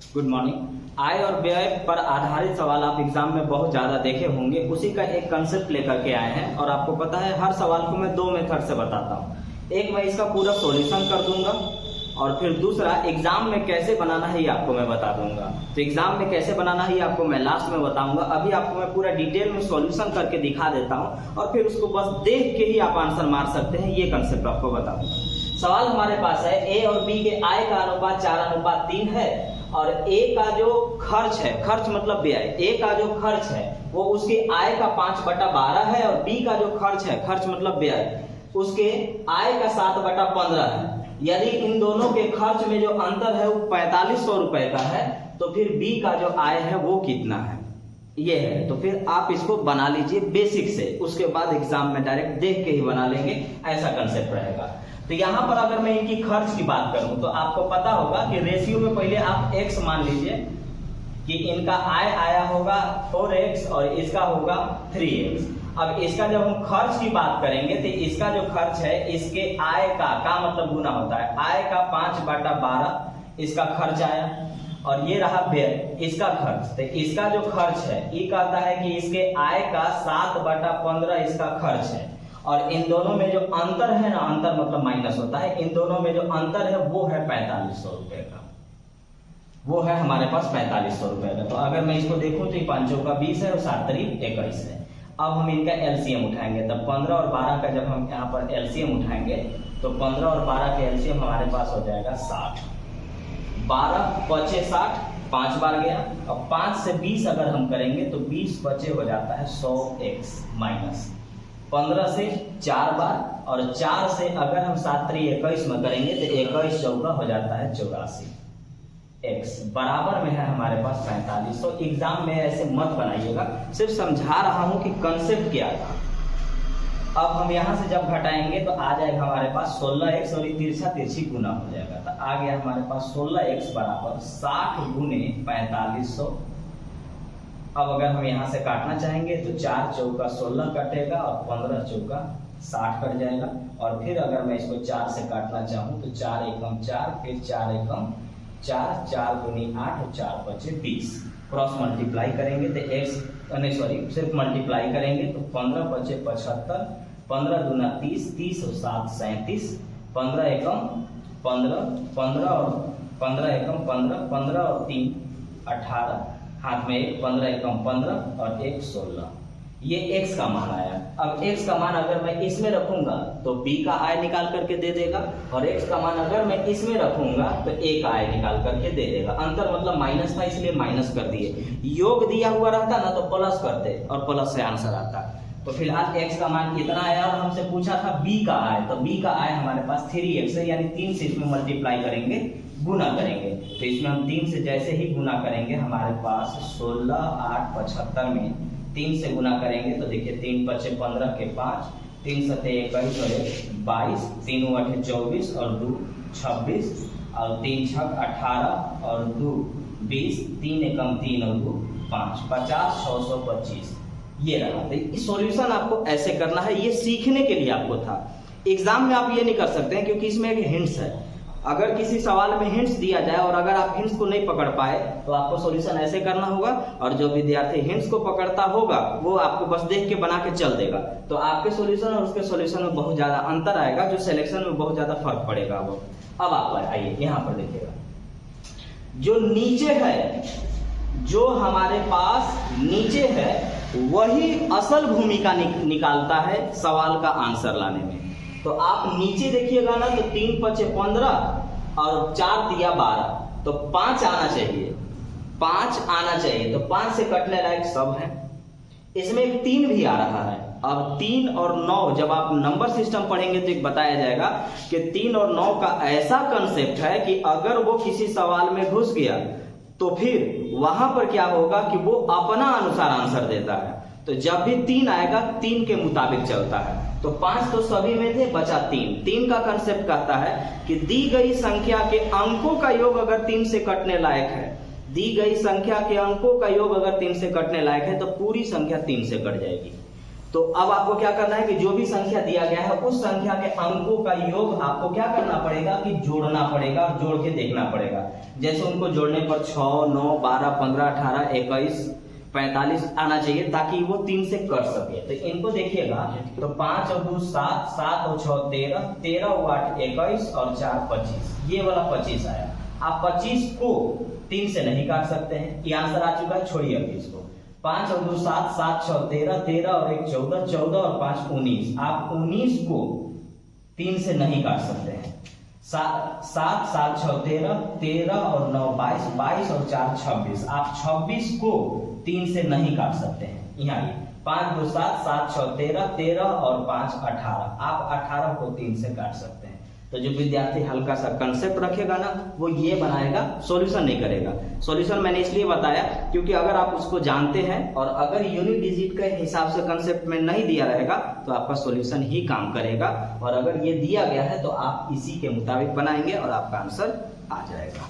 Good morning. आय और व्यय पर आधारित सवाल आप एग्जाम में बहुत ज्यादा देखे होंगे, उसी का एक कंसेप्ट लेकर के आए हैं। और आपको पता है हर सवाल को मैं दो मेथड से बताता हूँ। एक, मैं इसका पूरा सॉल्यूशन कर दूंगा, और फिर दूसरा, एग्जाम में कैसे बनाना है ये आपको मैं बता दूंगा। तो एग्जाम में कैसे बनाना है ये आपको मैं लास्ट में बताऊंगा। अभी आपको मैं पूरा डिटेल में सॉल्यूशन करके दिखा देता हूँ, और फिर उसको बस देख के ही आप आंसर मार सकते हैं। ये कंसेप्ट आपको बताऊंगा। सवाल हमारे पास है, ए और बी के आय का अनुपात 4:3 है, और ए का जो खर्च है, खर्च मतलब व्यय, ए का जो खर्च है वो उसके आय का 5/12 है, और बी का जो खर्च है, खर्च मतलब व्यय, उसके आय का 7/15 है। यदि इन दोनों के खर्च में जो अंतर है वो 4500 रुपए का है, तो फिर बी का जो आय है वो कितना है, ये है। तो फिर आप इसको बना लीजिए बेसिक से, उसके बाद एग्जाम में डायरेक्ट देख के ही बना लेंगे, ऐसा कंसेप्ट रहेगा। तो यहाँ पर अगर मैं इनकी खर्च की बात करूं तो आपको पता होगा कि रेशियो में पहले आप x मान लीजिए कि इनका आय आया होगा 4x और इसका होगा 3x। अब इसका जब हम खर्च की बात करेंगे तो इसका जो खर्च है इसके आय का मतलब गुना होता है, आय का 5/12 इसका खर्च आया, और ये रहा व्यय इसका खर्च। तो इसका जो खर्च है ये कहता है कि इसके आय का 7/15 इसका खर्च है, और इन दोनों में जो अंतर है ना, अंतर मतलब माइनस होता है, इन दोनों में जो अंतर है वो है 4500 रुपए का, वो है हमारे पास 4500 रुपए का। तो अगर मैं इसको देखूं तो 5 का 20 है और 7 21 है। अब हम इनका एलसीएम उठाएंगे, तब 15 और 12 का जब हम यहाँ पर एलसीएम उठाएंगे तो 15 और 12 के एलसीएम हमारे पास हो जाएगा 60। 12 बचे 60, 5 बार गया। अब 5 से 20 अगर हम करेंगे तो 20 बचे हो जाता है 100x माइनस 15 से 4 बार, और 4 से अगर हम 7 21 में करेंगे तो 21 चौका हो जाता है 84x, बराबर में है हमारे पास 45। तो एग्जाम में ऐसे मत बनाइएगा, सिर्फ समझा रहा हूं कि कंसेप्ट क्या था। अब हम यहां से जब घटाएंगे तो आ जाएगा हमारे पास 16x, और तिरछा तिरछी गुना हो जाएगा, तो आ गया हमारे पास 16x बराबर 60 गुने 4500। अब अगर हम यहाँ से काटना चाहेंगे तो 4 चौका 16 कटेगा, और 15 चौका 60 कट जाएगा। और फिर अगर मैं इसको 4 से काटना चाहूँ तो 4 एकम 4, फिर 4 एकम 4, 4 गुनी 8 और 4 बचे 20। क्रॉस मल्टीप्लाई करेंगे तो सिर्फ मल्टीप्लाई करेंगे तो 15 बचे 75, 15 दूना 30, 30 और 7 37, 15 एकम 15, 15 और 15 एकम 15, 15 और 3 18, हाथ में 1, 15 एकम 15 और 1 16। ये x का मान आया। अब x का मान अगर मैं इसमें रखूंगा तो b का आय निकाल करके दे देगा, और x का मान अगर मैं इसमें रखूंगा तो a का आय निकाल करके दे देगा। अंतर मतलब माइनस था इसलिए माइनस कर दिए, योग दिया हुआ रहता ना तो प्लस करते और प्लस से आंसर आता। तो फिलहाल x का मान कितना आया, और हमसे पूछा था b का आय, तो b का आय हमारे पास 3x है, यानी 3 से इसमें मल्टीप्लाई करेंगे, गुना करेंगे। तो इसमें हम 3 से जैसे ही गुना करेंगे हमारे पास 16 8 75 में 3 से गुना करेंगे तो देखिए 3 5 15 के 5, 3 7 21 और 22, 3 8 24 और 2 26, और 3 6 18 और 2 20, 3 एकम 3 और 2 5, 50 625। ये रहा। तो सॉल्यूशन आपको ऐसे करना है, ये सीखने के लिए आपको था। एग्जाम में आप ये नहीं कर सकते हैं क्योंकि इसमें एक हिंट्स है। अगर किसी सवाल में हिंट्स दिया जाए और अगर आप हिंट्स को नहीं पकड़ पाए तो आपको सॉल्यूशन ऐसे करना होगा, और जो विद्यार्थी हिंट्स को पकड़ता होगा वो आपको बस देख के बना के चल देगा। तो आपके सॉल्यूशन और उसके सॉल्यूशन में बहुत ज्यादा अंतर आएगा, जो सिलेक्शन में बहुत ज्यादा फर्क पड़ेगा। वो अब आप आइए यहाँ पर देखिएगा, जो नीचे है, जो हमारे पास नीचे है वही असल भूमिका निकालता है सवाल का आंसर लाने में। तो आप नीचे देखिएगा ना तो 3 5 15 और 4 दिया 12, तो 5 आना चाहिए, 5 आना चाहिए। तो 5 से कटने लायक सब है, इसमें एक 3 भी आ रहा है। अब 3 और 9 जब आप नंबर सिस्टम पढ़ेंगे तो एक बताया जाएगा कि 3 और 9 का ऐसा कंसेप्ट है कि अगर वो किसी सवाल में घुस गया तो फिर वहां पर क्या होगा कि वो अपना अनुसार आंसर देता है। तो जब भी 3 आएगा 3 के मुताबिक चलता है। तो 5 तो सभी में थे, बचा 3। 3 का कंसेप्ट कहता है कि दी गई संख्या के अंकों का योग अगर 3 से कटने लायक है, दी गई संख्या के अंकों का योग अगर 3 से कटने लायक है तो पूरी संख्या 3 से कट जाएगी। तो अब आपको क्या करना है कि जो भी संख्या दिया गया है उस संख्या के अंकों का योग आपको क्या करना पड़ेगा कि जोड़ना पड़ेगा और जोड़ के देखना पड़ेगा। जैसे उनको जोड़ने पर 6, 9, 12, 15, 18, 21, 45 आना चाहिए ताकि वो 3 से कर सके। तो इनको देखिएगा तो 5 और 2 7, 7 और 6 13, 13 और 8 21 और 4 25, ये वाला 25 आया। आप 25 को 3 से नहीं काट सकते हैं, ये आंसर आ चुका है, छोड़िए अभी इसको। 5 और 2 7, 7 6 13, 13 और 1 14, 14 और 5 19, आप 19 को 3 से नहीं काट सकते हैं। 7 7 6 13, 13 और 9 22, 22 और 4 26, आप 26 को 3 से नहीं काट सकते हैं। यहाँ 5 2 7, 7 6 13, 13 और 5 18, आप 18 को 3 से काट सकते हैं। तो जो विद्यार्थी हल्का सा कंसेप्ट रखेगा ना वो ये बनाएगा, सॉल्यूशन नहीं करेगा। सॉल्यूशन मैंने इसलिए बताया क्योंकि अगर आप उसको जानते हैं और अगर यूनिट डिजिट के हिसाब से कंसेप्ट में नहीं दिया रहेगा तो आपका सॉल्यूशन ही काम करेगा, और अगर ये दिया गया है तो आप इसी के मुताबिक बनाएंगे और आपका आंसर आ जाएगा।